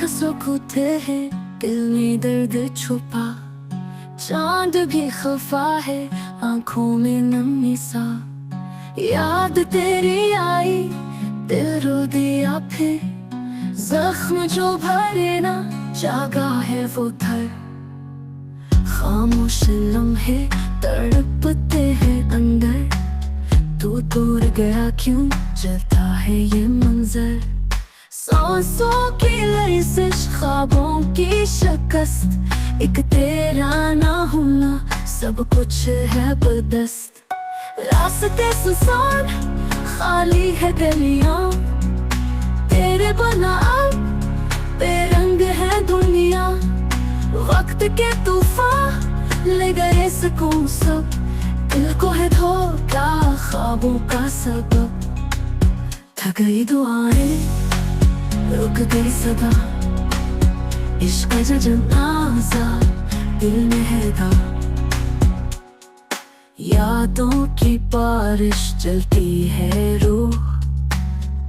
खसोते हैं दिल में दर्द छुपा, चांद भी खफा है आंखों में नमी सा। याद तेरी आई दिल रो दिया फिर, जख्म जो भरे ना जागा है वो धर। खामोश लम्हे तड़पते हैं अंदर, तू दूर गया क्यों जलता है ये मंजर। सांसों की लर्जिश ख्वाबों की शिकस्त, एक तेरा ना होना सब कुछ है बदस्त। रास्ते सुनसान खाली है गलियां, तेरे बना अब बेरंग है दुनिया। वक्त के तूफान ले गए सुकून सब, दिल को है धोखा ख्वाबों का सबब। थक गई दुआएं रुक गई सदा, इश्क का जनाजा दिल में है दा। यादों की बारिश जलती है रूह,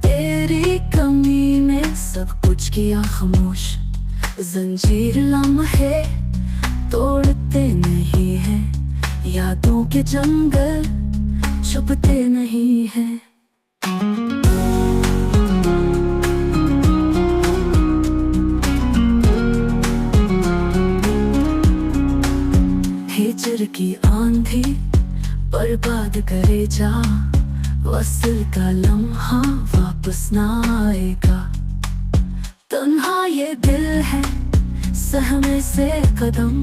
तेरी कमी ने सब कुछ किया खामोश। जंजीर लम्हे तोड़ते नहीं है, यादों के जंगल छुपते नहीं है। हिजर की आंधी बर्बाद करे जा, वसल का लम्हा वापस ना आएगा। तन्हा ये दिल है सहमे से कदम,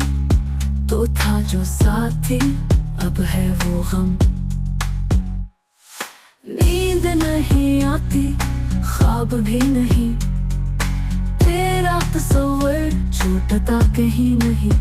तो था जो साथी अब है वो गम। नींद नहीं आती ख्वाब भी नहीं, तेरा तस्वीर छूटता कहीं नहीं।